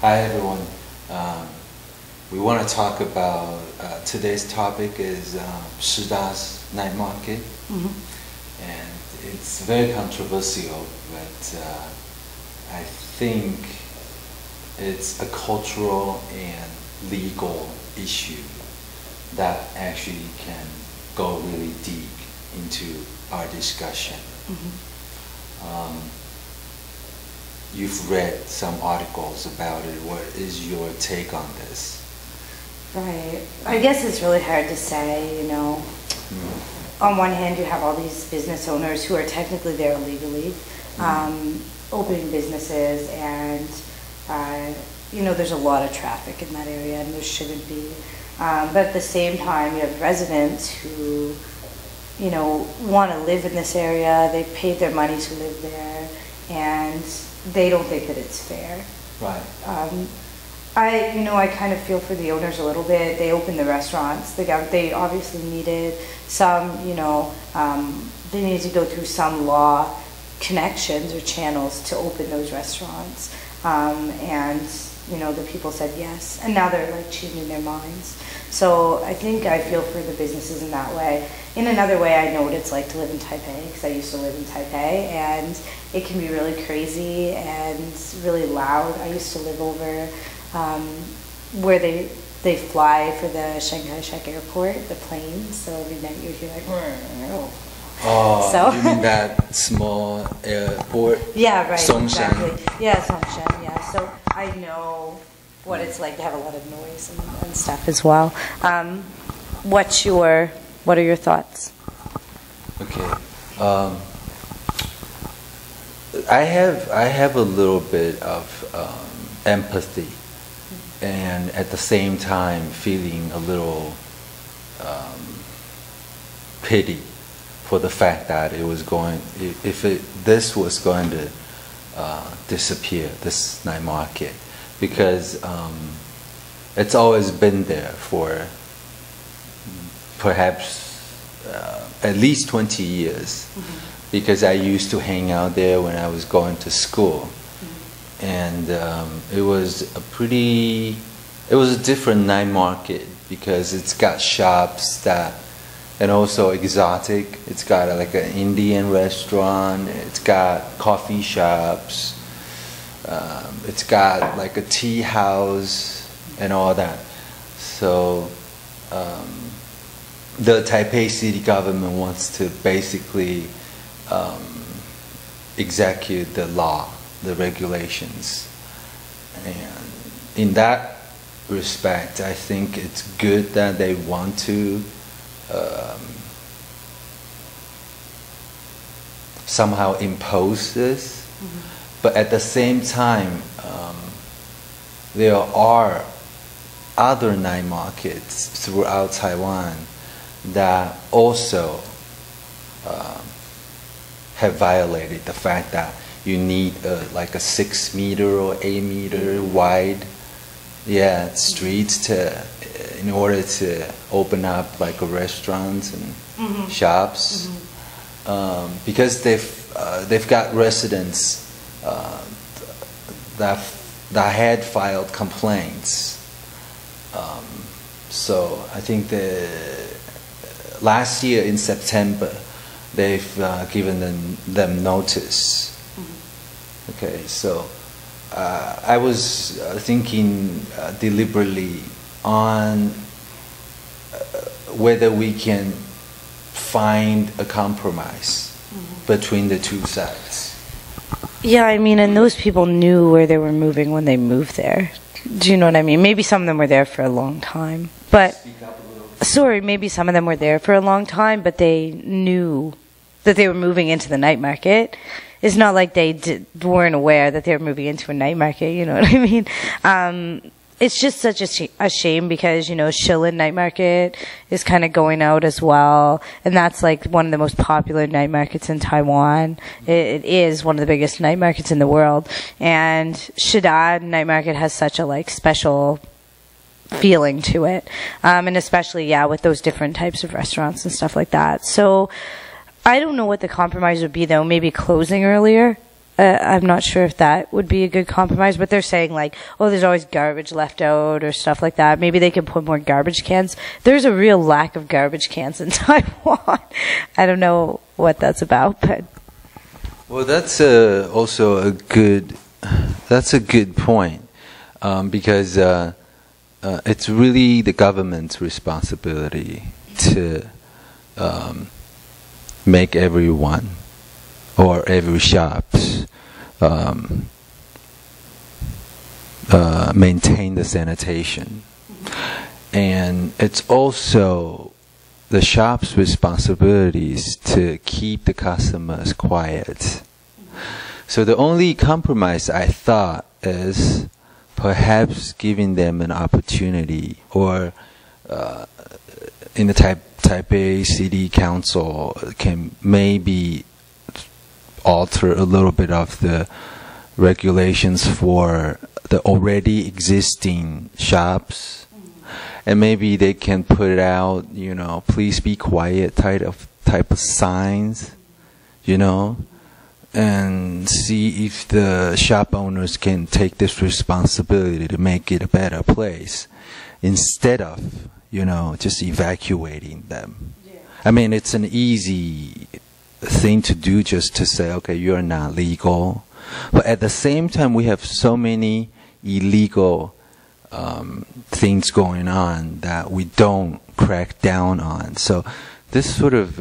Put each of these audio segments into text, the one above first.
Hi everyone. We want to talk about today's topic is Shida's night market, and it's very controversial, but I think it's a cultural and legal issue that actually can go really deep into our discussion. You've read some articles about it. What is your take on this? Right. I guess it's really hard to say, you know. On one hand, you have all these business owners who are technically there illegally, opening businesses, and, you know, there's a lot of traffic in that area, and there shouldn't be. But at the same time, you have residents who, you know, want to live in this area. They paid their money to live there, and they don't think that it's fair. Right. I kind of feel for the owners a little bit. They opened the restaurants. They obviously needed some, you know, they needed to go through some law connections or channels to open those restaurants. And, you know, the people said yes. And now they're like changing their minds. So I think I feel for the businesses in that way. In another way, I know what it's like to live in Taipei, because I used to live in Taipei, and it can be really crazy and really loud. I used to live over where they fly for the Shanghai Airport, the planes, so every night you hear like, Oh, so, you mean that small airport? Yeah, right, Songshan. exactly. Yeah, Songshan, yeah. So I know what it's like to have a lot of noise and stuff as well. What are your thoughts? Okay. I have a little bit of empathy, and at the same time feeling a little pity for the fact that it was going, this was going to disappear, this night market, because it's always been there for perhaps at least 20 years, because I used to hang out there when I was going to school, and it was a different night market, because it's got shops that, and also exotic. It's got like an Indian restaurant, it's got coffee shops, it's got like a tea house and all that. So the Taipei city government wants to basically execute the law, the regulations. And in that respect, I think it's good that they want to somehow impose this, but at the same time, there are other night markets throughout Taiwan that also have violated the fact that you need like a 6 meter or 8 meter wide streets in order to open up like a restaurants and shops, because they've got residents that had filed complaints. So I think last year in September they've given them notice. Okay, so I was thinking deliberately on whether we can find a compromise between the two sides. Yeah, I mean, and those people knew where they were moving when they moved there. Do you know what I mean? Maybe some of them were there for a long time, but maybe some of them were there for a long time, but they knew that they were moving into the night market. It's not like they weren't aware that they were moving into a night market, you know what I mean? It's just such a shame, because, you know, Shilin Night Market is kind of going out as well, and that's like one of the most popular night markets in Taiwan. It is one of the biggest night markets in the world, and Shida Night Market has such a like special feeling to it, and especially with those different types of restaurants and stuff like that. So I don't know what the compromise would be, though. Maybe closing earlier. I'm not sure if that would be a good compromise, but they're saying like, oh, there's always garbage left out or stuff like that. Maybe they can put more garbage cans. There's a real lack of garbage cans in Taiwan. I don't know what that's about, but. Well, that's also a good point, because it's really the government's responsibility to make everyone or every shops maintain the sanitation. And it's also the shop's responsibilities to keep the customers quiet. So the only compromise I thought is perhaps giving them an opportunity, or in the Taipei City Council can maybe alter a little bit of the regulations for the already existing shops, and maybe they can put out, you know, please be quiet type of signs, you know, and see if the shop owners can take this responsibility to make it a better place instead of, you know, just evacuating them. Yeah. I mean, it's an easy thing to do, just to say, okay, you're not legal. But at the same time, we have so many illegal things going on that we don't crack down on. So this sort of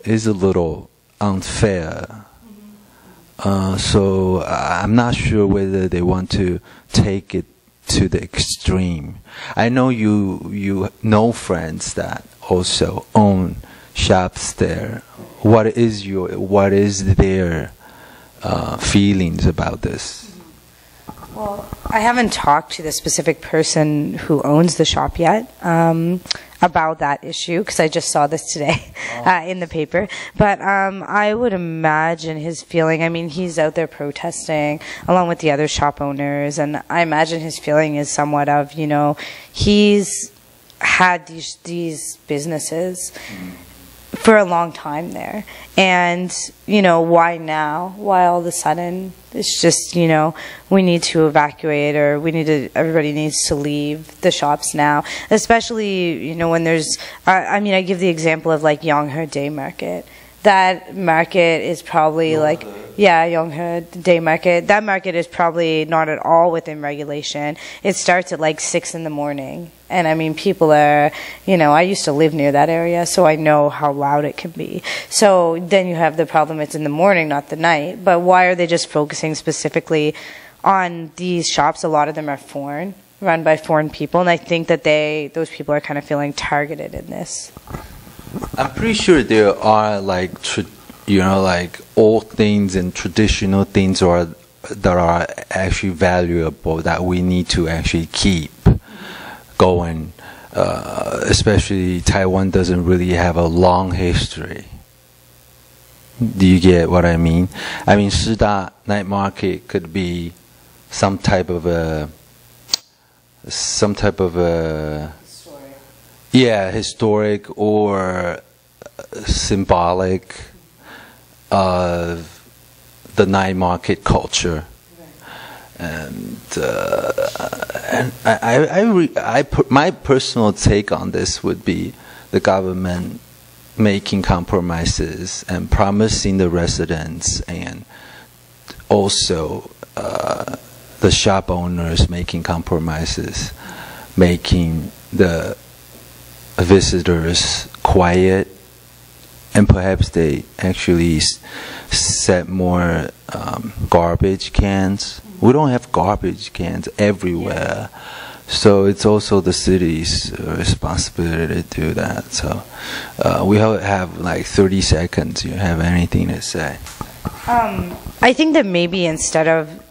is a little unfair. So I'm not sure whether they want to take it to the extreme. I know you know friends that also own shops there. What is their feelings about this? Well, I haven't talked to the specific person who owns the shop yet about that issue, because I just saw this today in the paper. But I would imagine his feeling, I mean, he's out there protesting along with the other shop owners, and I imagine his feeling is somewhat of, you know, he's had these businesses for a long time there, and, you know, why now? Why all of a sudden? It's just, you know, we need to evacuate, or everybody needs to leave the shops now. Especially, you know, when there's, I mean, I give the example of like Yonghe Day Market. That market is probably Yonghe Day Market. That market is probably not at all within regulation. It starts at like 6 in the morning. And I mean, people are, you know, I used to live near that area, so I know how loud it can be. So then you have the problem, it's in the morning, not the night. But why are they just focusing specifically on these shops? A lot of them are foreign, run by foreign people. And I think that those people are kind of feeling targeted in this. I'm pretty sure there are like, you know, like old things and traditional things that are actually valuable that we need to actually keep going. Especially Taiwan doesn't really have a long history. Do you get what I mean? I mean, Shida night market could be some type of a historic or symbolic of the night market culture. And my personal take on this would be the government making compromises and promising the residents, and also the shop owners making compromises, making the visitors quiet, and perhaps they actually set more garbage cans. We don't have garbage cans everywhere, so it's also the city's responsibility to do that. So we have like 30 seconds. You have anything to say? I think that maybe instead of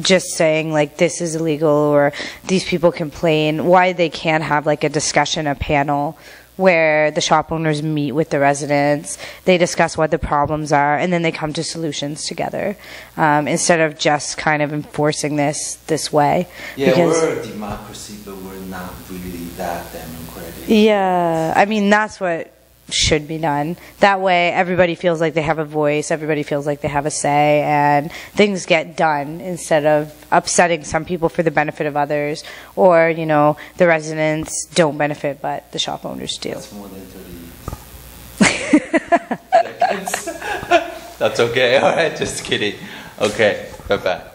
just saying like this is illegal or these people complain, why they can't have like a discussion, a panel where the shop owners meet with the residents, they discuss what the problems are, and then they come to solutions together, instead of just kind of enforcing this way. Yeah, we're a democracy, but we're not really that democratic. Yeah, I mean, that's what should be done. That way everybody feels like they have a voice, everybody feels like they have a say, and things get done instead of upsetting some people for the benefit of others, or, you know, the residents don't benefit but the shop owners do. That's more than 30 seconds. That's okay. All right, just kidding. Okay, bye-bye.